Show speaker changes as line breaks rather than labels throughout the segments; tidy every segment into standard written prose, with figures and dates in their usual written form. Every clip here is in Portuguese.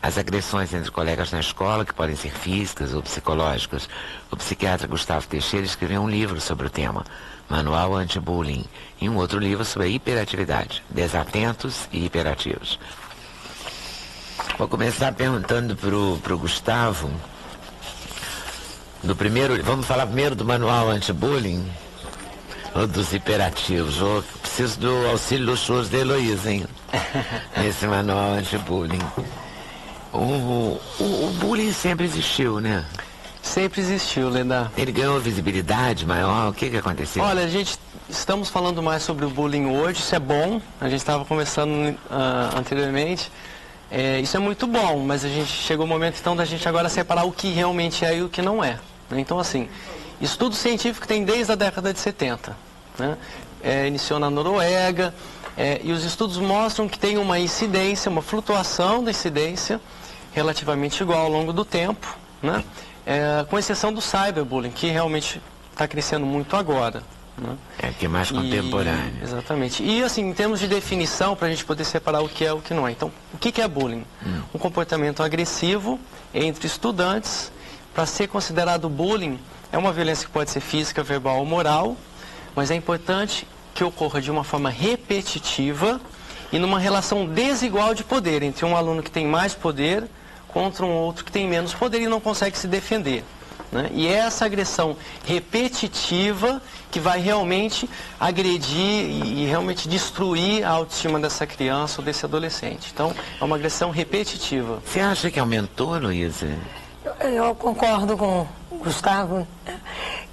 as agressões entre colegas na escola, que podem ser físicas ou psicológicas. O psiquiatra Gustavo Teixeira escreveu um livro sobre o tema, Manual Anti-Bullying, e um outro livro sobre a hiperatividade, Desatentos e Hiperativos. Vou começar perguntando pro Gustavo, vamos falar primeiro do Manual Anti-Bullying, ou dos hiperativos. Eu preciso do auxílio luxuoso da Heloísa, hein? Nesse Manual Anti-Bullying. O bullying sempre existiu, né?
Sempre existiu, Leda.
Ele ganhou visibilidade maior? O que aconteceu?
Olha, estamos falando mais sobre o bullying hoje, isso é bom. A gente estava conversando anteriormente. Isso é muito bom, mas a gente chegou o momento então da gente agora separar o que realmente é e o que não é. Então, assim, estudo científico tem desde a década de 70. Né? Iniciou na Noruega, e os estudos mostram que tem uma incidência, uma flutuação da incidência relativamente igual ao longo do tempo, né? Com exceção do cyberbullying, que realmente está crescendo muito agora. Né?
Que é mais contemporâneo.
Exatamente. E assim, em termos de definição, para a gente poder separar o que é e o que não é. Então, o que é bullying? Um comportamento agressivo entre estudantes. Para ser considerado bullying, é uma violência que pode ser física, verbal ou moral, mas é importante que ocorra de uma forma repetitiva e numa relação desigual de poder, entre um aluno que tem mais poder contra um outro que tem menos poder e não consegue se defender. Né? E é essa agressão repetitiva que vai realmente agredir e realmente destruir a autoestima dessa criança ou desse adolescente. Então, é uma agressão repetitiva.
Você acha que aumentou, Luísa?
Eu concordo com o Gustavo,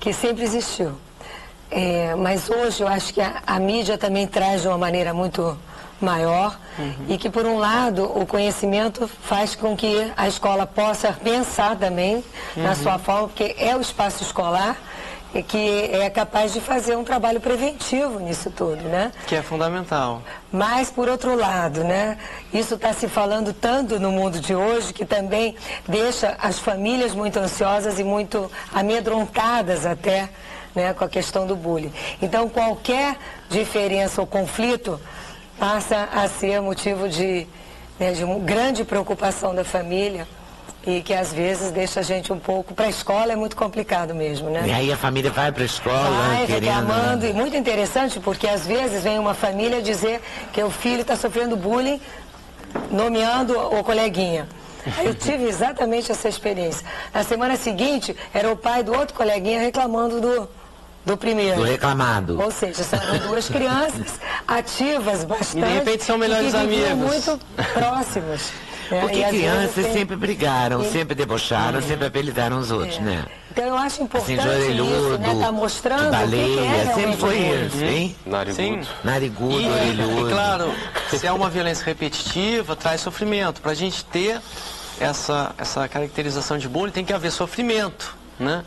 que sempre existiu. Mas hoje eu acho que a mídia também traz de uma maneira muito maior e que, por um lado, o conhecimento faz com que a escola possa pensar também na sua forma, porque é o espaço escolar que é capaz de fazer um trabalho preventivo nisso tudo, né?
Que é fundamental.
Mas, por outro lado, né, isso está se falando tanto no mundo de hoje que também deixa as famílias muito ansiosas e muito amedrontadas até, né, com a questão do bullying. Então, qualquer diferença ou conflito passa a ser motivo de uma grande preocupação da família e que às vezes deixa a gente um pouco... Para a escola é muito complicado mesmo, né?
E aí a família vai para a escola
reclamando, e muito interessante porque às vezes vem uma família dizer que o filho está sofrendo bullying nomeando o coleguinha. Eu tive exatamente essa experiência. Na semana seguinte, era o pai do outro coleguinha reclamando do primeiro.
Do reclamado.
Ou seja, são duas crianças ativas bastante.
E de repente são melhores amigos.
Muito próximas.
Porque crianças sempre brigaram, sempre debocharam, sempre apelidaram os outros, né?
Então eu acho importante
assim, orelhudo,
isso, né? Tá mostrando
baleia,
o que é
sempre foi isso, hein?
Narigudo.
Narigudo,
e
orelhudo.
claro, se é uma violência repetitiva, traz sofrimento. Para a gente ter essa caracterização de bullying, tem que haver sofrimento, né?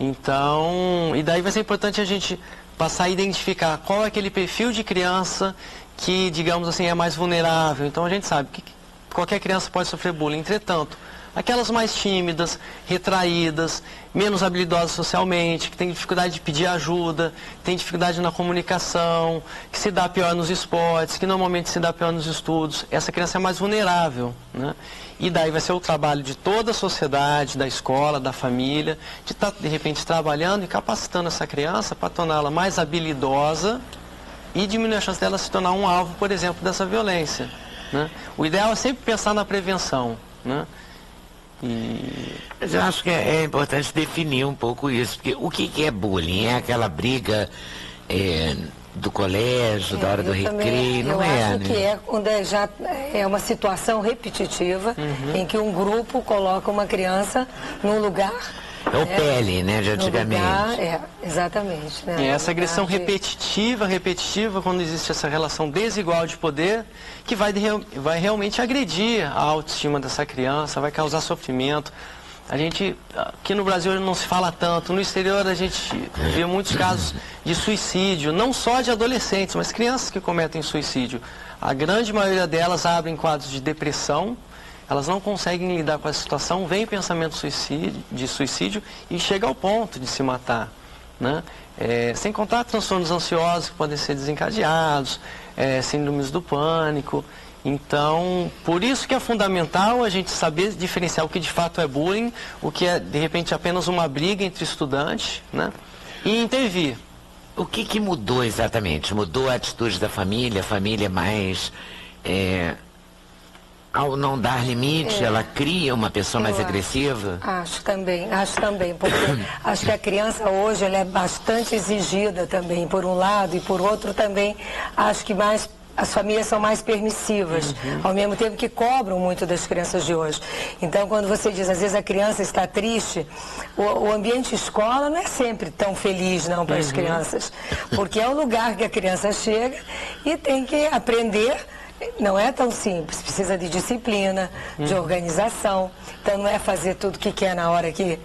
Então, e daí vai ser importante a gente passar a identificar qual é aquele perfil de criança que, digamos assim, é mais vulnerável. Então a gente sabe que qualquer criança pode sofrer bullying. Entretanto, aquelas mais tímidas, retraídas, menos habilidosas socialmente, que têm dificuldade de pedir ajuda, têm dificuldade na comunicação, que se dá pior nos esportes, que normalmente se dá pior nos estudos, essa criança é mais vulnerável, né? E daí vai ser o trabalho de toda a sociedade, da escola, da família, de estar, de repente, trabalhando e capacitando essa criança para torná-la mais habilidosa e diminuir a chance dela se tornar um alvo, por exemplo, dessa violência. Né? O ideal é sempre pensar na prevenção, né?
Mas eu acho que é importante definir um pouco isso, porque o que é bullying? É aquela briga do colégio, da hora do recreio, não é?
Eu acho que é quando já é uma situação repetitiva em que um grupo coloca uma criança num lugar...
É o pele, né, de antigamente.
Lugar, exatamente. Né?
E essa agressão repetitiva, quando existe essa relação desigual de poder, que vai realmente agredir a autoestima dessa criança, vai causar sofrimento. A gente, aqui no Brasil não se fala tanto, no exterior a gente vê muitos casos de suicídio, não só de adolescentes, mas crianças que cometem suicídio. A grande maioria delas abrem quadros de depressão, elas não conseguem lidar com essa situação, vem pensamento de suicídio e chega ao ponto de se matar, né? Sem contar transtornos ansiosos que podem ser desencadeados, síndromes do pânico. Então, por isso que é fundamental a gente saber diferenciar o que de fato é bullying, o que é, de repente, apenas uma briga entre estudantes, né? E intervir.
O que mudou exatamente? Mudou a atitude da família? A família mais... ao não dar limite, ela cria uma pessoa mais agressiva?
Acho também, porque acho que a criança hoje ela é bastante exigida também, por um lado, e por outro também, acho que mais... As famílias são mais permissivas, ao mesmo tempo que cobram muito das crianças de hoje. Então, quando você diz, às vezes a criança está triste, o ambiente escola não é sempre tão feliz, não, para as crianças. Porque é o lugar que a criança chega e tem que aprender. Não é tão simples, precisa de disciplina, de organização. Então, não é fazer tudo o que quer na hora que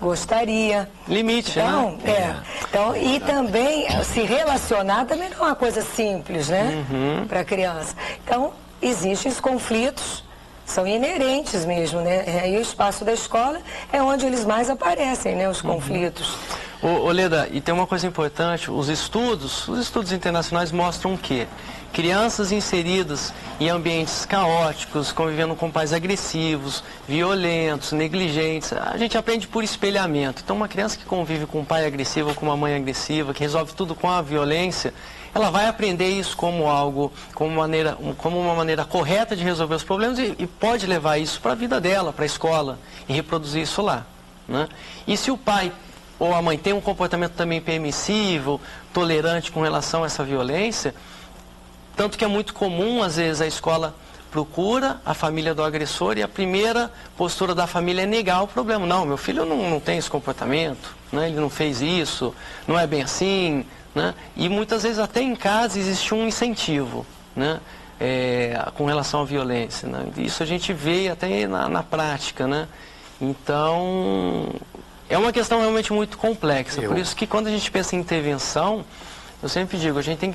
gostaria.
Limite,
então,
né?
Então, e também se relacionar também não é uma coisa simples, né? Para a criança. Então, existem os conflitos, são inerentes mesmo, né? E o espaço da escola é onde eles mais aparecem, né? Os conflitos.
Ô Leda, e tem uma coisa importante, os estudos internacionais mostram que crianças inseridas em ambientes caóticos, convivendo com pais agressivos, violentos, negligentes, a gente aprende por espelhamento. Então, uma criança que convive com um pai agressivo ou com uma mãe agressiva, que resolve tudo com a violência, ela vai aprender isso como algo, como uma maneira correta de resolver os problemas e pode levar isso para a vida dela, para a escola, e reproduzir isso lá, né? E se o pai ou a mãe tem um comportamento também permissivo, tolerante com relação a essa violência, tanto que é muito comum, às vezes, a escola procura a família do agressor e a primeira postura da família é negar o problema. Não, meu filho não tem esse comportamento, né? Ele não fez isso, não é bem assim, né? E muitas vezes até em casa existe um incentivo, né? Com relação à violência, né? Isso a gente vê até na prática, né? Então, é uma questão realmente muito complexa. Por isso que quando a gente pensa em intervenção, eu sempre digo, a gente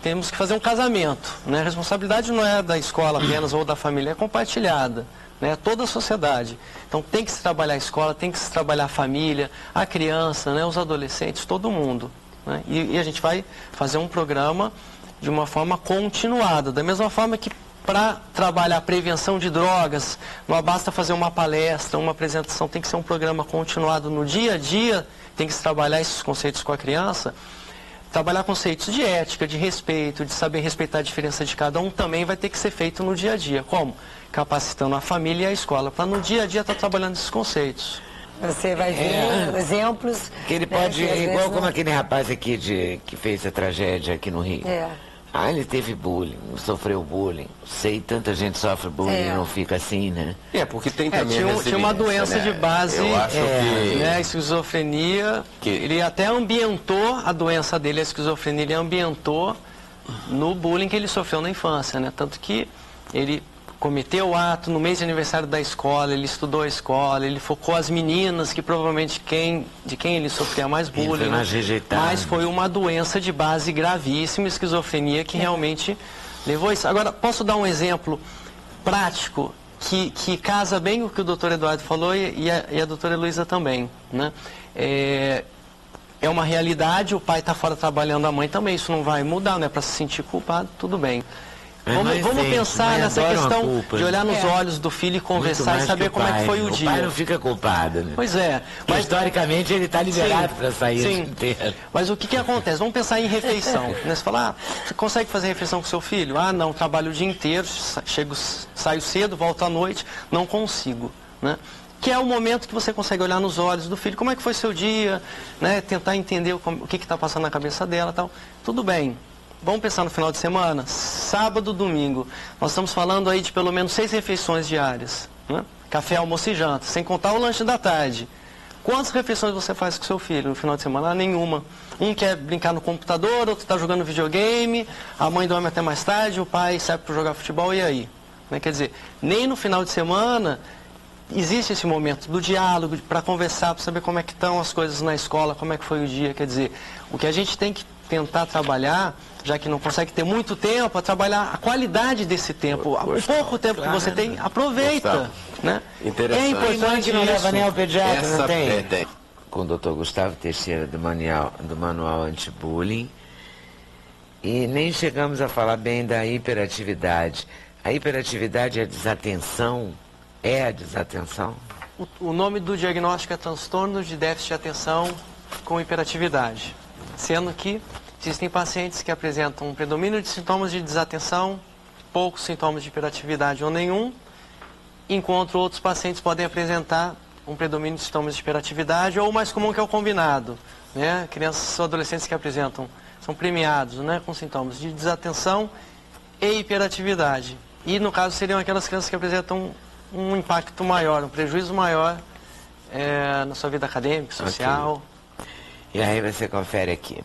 temos que fazer um casamento, né? A responsabilidade não é da escola apenas ou da família, é compartilhada, né? Toda a sociedade. Então tem que se trabalhar a escola, tem que se trabalhar a família, a criança, né? Os adolescentes, todo mundo, né? E a gente vai fazer um programa de uma forma continuada, da mesma forma que para trabalhar a prevenção de drogas, não basta fazer uma palestra, uma apresentação, tem que ser um programa continuado no dia a dia, tem que se trabalhar esses conceitos com a criança. Trabalhar conceitos de ética, de respeito, de saber respeitar a diferença de cada um também vai ter que ser feito no dia a dia. Como? Capacitando a família e a escola, para no dia a dia estar trabalhando esses conceitos.
Você vai ver exemplos...
Que ele pode, igual como aquele rapaz aqui que fez a tragédia aqui no Rio. Ele teve bullying, sofreu bullying. Sei, tanta gente sofre bullying e não fica assim, né?
Porque tem também
tinha uma doença de base,
eu acho que...
né, esquizofrenia, ele até ambientou a doença dele, a esquizofrenia, ele ambientou no bullying que ele sofreu na infância, né? Tanto que ele cometeu o ato no mês de aniversário da escola, ele estudou a escola, ele focou as meninas, que provavelmente de quem ele sofria mais bullying, mas foi uma doença de base gravíssima, esquizofrenia, que realmente levou isso. Agora, posso dar um exemplo prático que casa bem o que o doutor Eduardo falou e a doutora Heloísa também, né? É uma realidade, o pai está fora trabalhando, a mãe também, isso não vai mudar, não é para se sentir culpado, tudo bem. Vamos pensar nessa questão de olhar nos olhos do filho e conversar e saber como é que foi o dia.
O pai não fica culpado, né?
Pois é.
Mas historicamente ele está liberado para sair inteiro.
Mas o que acontece? Vamos pensar em refeição. Né? Você fala, você consegue fazer refeição com seu filho? Não, trabalho o dia inteiro, saio cedo, volto à noite, não consigo, né? Que é o momento que você consegue olhar nos olhos do filho, como é que foi seu dia, né? Tentar entender o que está passando na cabeça dela e tal. Tudo bem. Vamos pensar no final de semana? Sábado, domingo. Nós estamos falando aí de pelo menos 6 refeições diárias, né? Café, almoço e janta, sem contar o lanche da tarde. Quantas refeições você faz com seu filho no final de semana? Nenhuma. Um quer brincar no computador, outro está jogando videogame, a mãe dorme até mais tarde, o pai sai para jogar futebol, e aí? Né? Quer dizer, nem no final de semana existe esse momento do diálogo, para conversar, para saber como é que estão as coisas na escola, como é que foi o dia. Quer dizer, o que a gente tem que tentar trabalhar, já que não consegue ter muito tempo, a trabalhar a qualidade desse tempo. O pouco tempo que você tem, aproveita. Né?
É importante que não leva nem ao pediatra, não tem? Com o Dr. Gustavo Teixeira, do Manual Anti-Bullying. E nem chegamos a falar bem da hiperatividade. A hiperatividade é a desatenção? É a desatenção?
O nome do diagnóstico é transtorno de déficit de atenção com hiperatividade, sendo que existem pacientes que apresentam um predomínio de sintomas de desatenção, poucos sintomas de hiperatividade ou nenhum, enquanto outros pacientes podem apresentar um predomínio de sintomas de hiperatividade ou o mais comum que é o combinado, né? Crianças ou adolescentes que apresentam, são premiados, né, com sintomas de desatenção e hiperatividade. E no caso seriam aquelas crianças que apresentam um impacto maior, um prejuízo maior na sua vida acadêmica, social.
Okay. E aí você confere aqui.